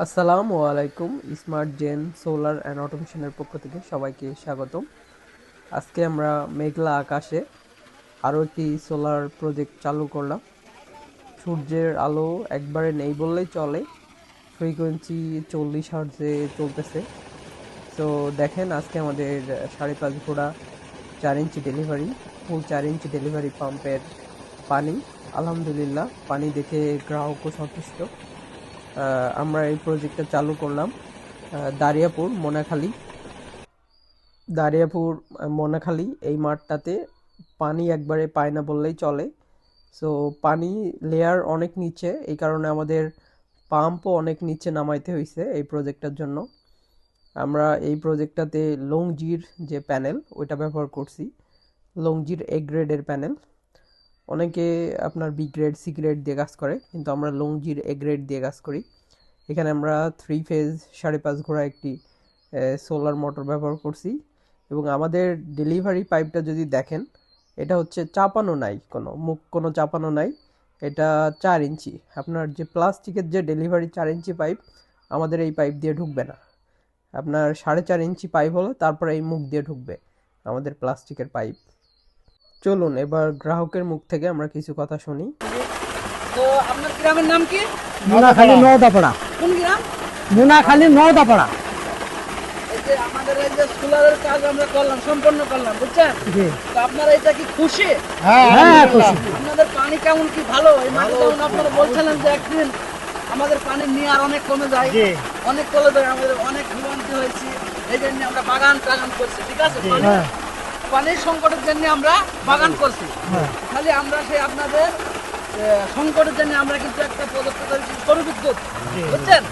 আসসালামু আলাইকুম। Smart gen solar and অটোমেশনের পক্ষ থেকে সবাইকে স্বাগতম। আজকে আমরা মেঘলা আকাশে আরও একটি সোলার প্রজেক্ট চালু করলাম। সূর্যের আলো একবারে নেই বললেই চলে, ফ্রিকোয়েন্সি 40 হার্টজে চলতেছে। তো দেখেন আজকে আমাদের 5.5 ঘোড়া 4 ইঞ্চি ডেলিভারি, ফুল 4 ইঞ্চি ডেলিভারি পাম্পের পানি। আলহামদুলিল্লাহ, পানি দেখে গ্রাহকও সন্তুষ্ট। আমরা এই প্রজেক্টটা চালু করলাম দারিয়াপুর মোনাখালী এই মাঠটাতে। পানি একবারে পায় না বললেই চলে। সো পানি লেয়ার অনেক নিচে, এই কারণে আমাদের পাম্পও অনেক নিচে নামাইতে হয়েছে এই প্রজেক্টটার জন্য। আমরা এই প্রজেক্টটাতে লংজির যে প্যানেল ওইটা ব্যবহার করছি, লংজির এ গ্রেডের প্যানেল। অনেকে আপনার বি গ্রেড সি গ্রেড দিয়ে কাজ করে, কিন্তু আমরা লংজির এ গ্রেড দিয়ে কাজ করি। এখানে আমরা 3 ফেজ 5.5 ঘোড়া একটি সোলার মোটর ব্যবহার করছি। এবং আমাদের ডেলিভারি পাইপটা যদি দেখেন, এটা হচ্ছে চাপানো নাই, কোনো চাপানো নাই। এটা 4 ইঞ্চি। আপনার যে প্লাস্টিকের যে ডেলিভারি 4 ইঞ্চি পাইপ, আমাদের এই পাইপ দিয়ে ঢুকবে না। আপনার 4.5 ইঞ্চি পাইপ হলে তারপরে এই মুখ দিয়ে ঢুকবে আমাদের প্লাস্টিকের পাইপ। চলুন এবার গ্রাহকের মুখ থেকে আমরা কিছু কথা শুনি। তো আপনার গ্রামের নাম কি? মুনাখালী নওদাপাড়া। কোন গ্রাম? মুনাখালী নওদাপাড়া। এই যে আমাদের এই যে সোলারের কাজ আমরা সম্পন্ন করলাম, বুঝছেন? জি। তো আপনারা এটা কি খুশি? হ্যাঁ, খুশি। আপনাদের পানি কেমন কি ভালো? এই মাঠে যেমন আপনারা বলছিলেন যে একদিন আমাদের পানি নেওয়ার অনেক কমে যায়, জি। অনেক কমে যায়, আমাদের অনেক ভোগান্তি হয়েছে। এই জন্য আমরা বাগান টাগান করছি, ঠিক আছে? হ্যাঁ। পানির সংকটের জন্য আমরা বাগান করছি। খালি আমরা সেই আপনাদের সংকটের জন্য আমরা কিন্তু একটা পদক্ষেপ সরু বিদ্যুৎ, বুঝছেন?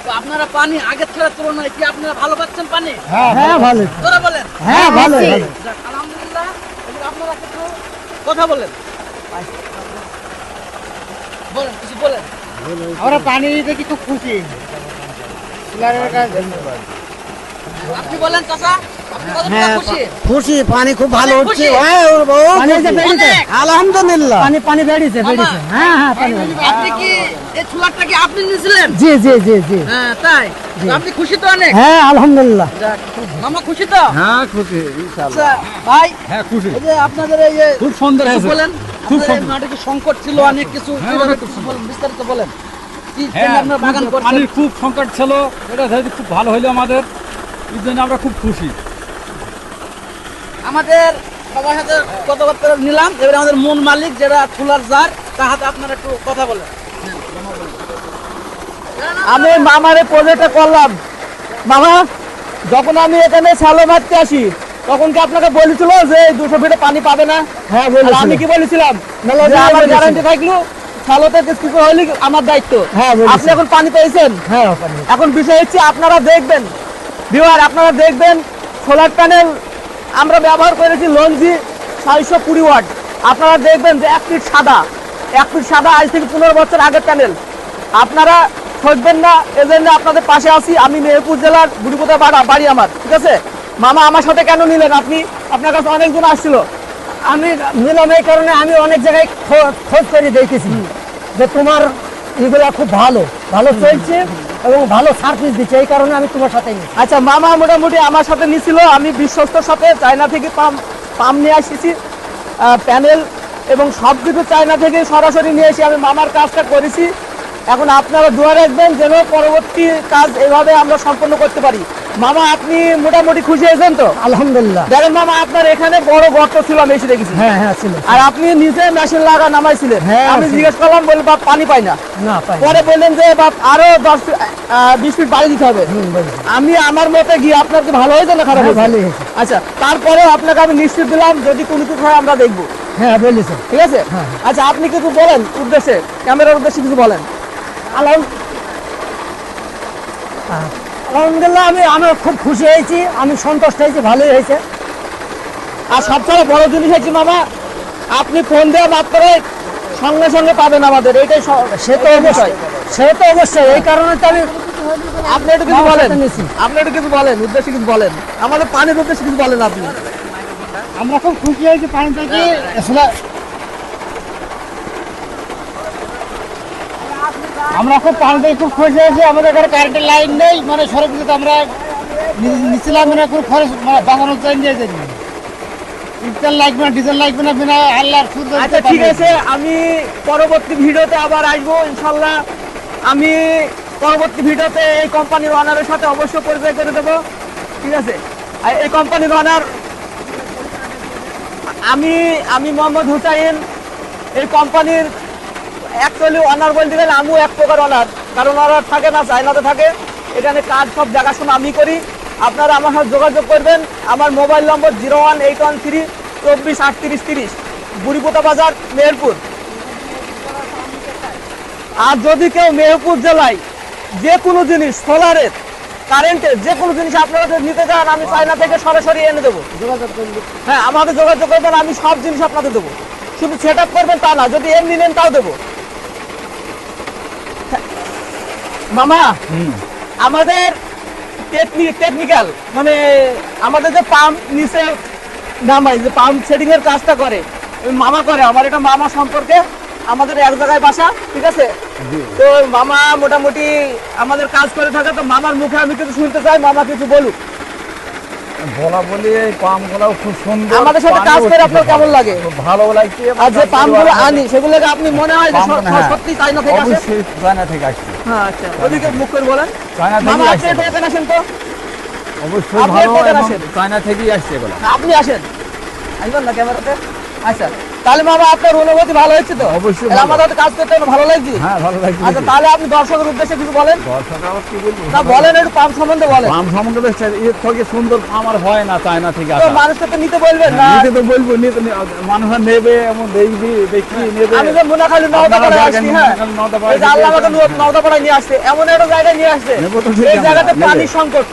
তো আপনারা পানি আগের ছাড়া তুলনায় কি আপনারা ভালো পাচ্ছেন পানি? হ্যাঁ, ভালো। তোরা বলেন। হ্যাঁ, ভালো। যাক, আলহামদুলিল্লাহ। এবার আপনারা কিছু কথা বলেন, কিছু বলেন। আমরা পানি দেখি খুব খুশি। সোলারের কাজ আপনি বলেন চাচা, আপনি কতটা খুশি? খুশি, পানি খুব ভালো অনেক হচ্ছে। খুশি? পানি যে বেরিয়েছে, অনেক। আলহামদুলিল্লাহ। পানি বেরিয়েছে। হ্যাঁ, পানি বেরিয়েছে। আপনি কি এই চুলাটা কি আপনি নিয়েছিলেন? জি। হ্যাঁ, তাই? তো আপনি খুশি তো অনেক? হ্যাঁ, আলহামদুলিল্লাহ। যাক, মামা খুশি তো? হ্যাঁ, খুশি ইনশাআল্লাহ। আচ্ছা ভাই, হ্যাঁ, খুশি। এই যে আপনাদের এই যে খুব সুন্দর কিছু হয়েছে। বলেন, খুব আপনাদের এই সুন্দর। মাঠে কি সংকট ছিল অনেক কিছু, হ্যাঁ, কিভাবে অনেক কিছু কিছু। বলেন, বিস্তারিত বলেন। কি হ্যাঁ, আপনার বাগান করছেন? পানির খুব সংকট ছিল, এটা যেহেতু খুব ভালো হইলো আমাদের, এই জন্য আমরা খুব খুশি। আমাদের সবার সাথে কথাবার্তা নিলাম। এবারে আমাদের মূল মালিক যারা চুলার জার, তার হাতে আপনারা একটু কথা বলেন। আমি মামারে প্রজেক্টটা করলাম। মামা, যখন আমি এখানে শ্যালো মারতে আসি, তখন কি আপনাকে বলেছিল যে 200 ফিটে পানি পাবে না? হ্যাঁ, বলেছিল। আমি কি বলেছিলাম? যে আমার গ্যারান্টি থাকলো, শ্যালোতে কিছু হইলে আমার দায়িত্ব। হ্যাঁ, আপনি এখন পানি পেয়েছেন। হ্যাঁ, এখন বিষয় হচ্ছে আপনারা দেখবেন, ভিউয়ার আপনারা দেখবেন, সোলার প্যানেল আমরা ব্যবহার করেছি লঞ্জি 620 ওয়াট। আপনারা দেখবেন যে 1 ফিট সাদা আজ থেকে 15 বছর আগের প্যানেল। আপনারা ঠকবেন না, এজন্য আপনাদের পাশে আছি। আমি মেহেরপুর জেলার বুড়িপোতা বাড়ি আমার, ঠিক আছে? মামা, আমার সাথে কেন নিলেন আপনি? আপনার কাছে অনেকজন আসছিল। আমি নিলাম এই কারণে, আমি অনেক জায়গায় খোঁজ করে দেখেছি যে তোমার এগুলা খুব ভালো চলছে এবং ভালো সার্ভিস দিচ্ছে, এই কারণে আমি তোমার সাথে নিই। আচ্ছা, মামা মোটামুটি আমার সাথে নিছিল। আমি বিশ্বস্তর সাথে চায়না থেকে পাম্প নিয়ে আসছি, প্যানেল এবং সব কিছু চায়না থেকে সরাসরি নিয়ে এসে আমি মামার কাজটা করেছি। এখন আপনারা দোয়া রাখবেন যেন পরবর্তী কাজ এভাবে আমরা সম্পন্ন করতে পারি। মামা, আপনি মোটামুটি খুশি হয়েছেন তো? আলহামদুলিল্লাহ। দেখেন মামা, আপনার এখানে বড় গর্ত ছিল, আমি এসে দেখেছি। হ্যাঁ, ছিল। আর আপনি নিচে মেশিন লাগা নামাইছিলেন। আমি জিজ্ঞেস করলাম, বলে বাপ পানি পাই না। পরে বললেন যে বাপ আরো 20 ফিট বাড়ি দিতে হবে। আমি আমার মতে গিয়ে, আপনার কি ভালো হয়েছে না খারাপ হয়েছে? ভালো হয়েছে। আচ্ছা, তারপরে আপনাকে আমি নিশ্চিত দিলাম যদি কোনো কিছু হয় আমরা দেখবো। হ্যাঁ, বলেছেন, ঠিক আছে। আচ্ছা, আপনি কিছু বলেন উদ্দেশ্যে, ক্যামেরার উদ্দেশ্যে কিছু বলেন। আলহামদুলিল্লাহ, আমি খুব খুশি হয়েছি, আমি সন্তুষ্ট হয়েছি, ভালোই হয়েছে। আর সবচেয়ে বড় জিনিস হয়েছে মামা, আপনি ফোন দেওয়া মাত্রই সঙ্গে সঙ্গে পাবেন আমাদের, এইটাই। সে তো অবশ্যই এই কারণে তো আমি। আপনি একটু কিছু বলেন, উদ্দেশ্যে কিছু বলেন, আমাদের পানির উদ্দেশ্যে কিছু বলেন আপনি। আমরা খুব খুশি হয়েছি পানি থেকে। আসলে আমরা খুব পানিতে খুব খুশি হয়েছি। আমাদের এখানে কারেন্টের লাইন নেই, মানে সড়ক দিতে আমরা নিচ্ছিলাম, মানে কোনো খরচ মানে বাঁচানোর চাই নিয়ে যাই। ইটেল লাগবে না, ডিজেল লাগবে না, বিনা আল্লাহর সূর্য। আচ্ছা ঠিক আছে, আমি পরবর্তী ভিডিওতে আবার আসবো ইনশাল্লাহ। আমি পরবর্তী ভিডিওতে এই কোম্পানির ওনারের সাথে অবশ্যই পরিচয় করে দেবো, ঠিক আছে? আর এই কোম্পানির ওনার আমি মোহাম্মদ হুসাইন। এই কোম্পানির অ্যাকচুয়ালি ওনার বলতে গেলে আমিও এক প্রকার ওনার, কারণ ওনারা থাকে না, চায়নাতে থাকে। এখানে কাজ সব দেখাশোনা আমি করি। আপনারা আমার সাথে যোগাযোগ করবেন। আমার মোবাইল নম্বর 01813 বুড়িপোতা বাজার, মেহেরপুর। আর যদি কেউ মেহেরপুর জেলায় যে কোনো জিনিস, সোলারের, কারেন্টের যে কোনো জিনিস আপনারা যদি নিতে চান, আমি চায়না থেকে সরাসরি এনে দেবো। হ্যাঁ, আমাদের যোগাযোগ করবেন, আমি সব জিনিস আপনাদের দেবো। শুধু সেট আপ করবেন তা না, যদি এমনি নেন তাও দেবো। মামা, আমাদের টেকনিক্যাল মানে আমাদের যে পাম্প নিচে নামাই, যে পাম্প সেটিং এর কাজটা করে ওই মামা করে। আমার এটা মামা সম্পর্কে, আমাদের এক জায়গায় বাসা, ঠিক আছে? তো মামা মোটামুটি আমাদের কাজ করে থাকে। তো মামার মুখে আমি কিছু শুনতে চাই, মামা কিছু বলুক। বলা বলি এই পাম্পগুলো খুব সুন্দর, আমাদের সাথে কাজ করে আপনার কেমন লাগে? ভালো লাগছে। আর যে পাম্পগুলো আনি সেগুলোকে আপনি মনে হয় যে হ্যাঁ, সত্যি চায়না থেকে আসে? অবশ্যই চায়না থেকে আসছে। হ্যাঁ, আচ্ছা, ওদিকে মুখ করে বলেন। চায়না মামা থেকে আপনি আসছে, একটু এখানে আসেন তো। অবশ্যই আপনি ভালো, এখানে এবং আসেন। চায়না থেকেই আসছে এগুলো। আপনি আসেন, আসবেন না ক্যামেরাতে? আচ্ছা, তাহলে মামা আপনার অনুভূতি ভালো হচ্ছে তো? অবশ্যই তাহলে ভালো। আমাদের হাতে কাজ করতে ভালো লাগছে? হ্যাঁ, ভালো লাগছে। আচ্ছা, তাহলে আপনি দর্শকের উদ্দেশ্যে কিছু বলেন। দর্শক আবার কি বলবো? না, বলেন একটু পাম্প সম্বন্ধে বলেন। পাম্প সম্বন্ধে বেশ এর থেকে সুন্দর আমার হয় না চায়না থেকে তো আসা। মানুষকে তো নিতে বলবেন না? নিতে তো বলবো, মানুষ নেবে, এমন দেখবি দেখি নেবে। আমি যে মোনাখালী নওদাপাড়ায় আসছি, হ্যাঁ, এই যে আল্লাহ আমাকে নওদাপাড়ায় নিয়ে আসছে, এমন একটা জায়গায় নিয়ে আসছে, নেবো তো ঠিক এই আমরা, জায়গাতে নেবে। পানি সংকট,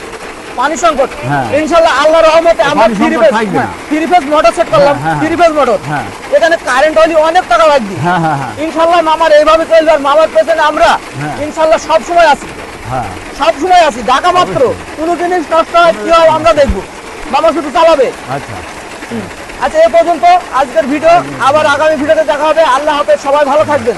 পানি সংকট। হ্যাঁ। ইনশাআল্লাহ আল্লাহর রহমতে আমরা পানি সংকট থাকবে না। থ্রি ফেজ মোটর সেট করলাম, হ্যাঁ, থ্রি ফেজ মোটর। হ্যাঁ। এখানে কারেন্ট হলে অনেক টাকা লাগবে। হ্যাঁ হ্যাঁ হ্যাঁ ইনশাআল্লাহ মামার এইভাবে চলবে, আর মামার পেছনে আমরা হ্যাঁ। ইনশাআল্লাহ সব সময় আছি, হ্যাঁ। সব সময় আছি। ঢাকা মাত্র কোনো জিনিস নষ্ট হয় কি হয় আমরা দেখবো, মামা শুধু চালাবে। আচ্ছা, আচ্ছা, এ পর্যন্ত আজকের ভিডিও। আবার আগামী ভিডিওতে দেখা হবে। আল্লাহ হাফেজ, সবাই ভালো থাকবেন।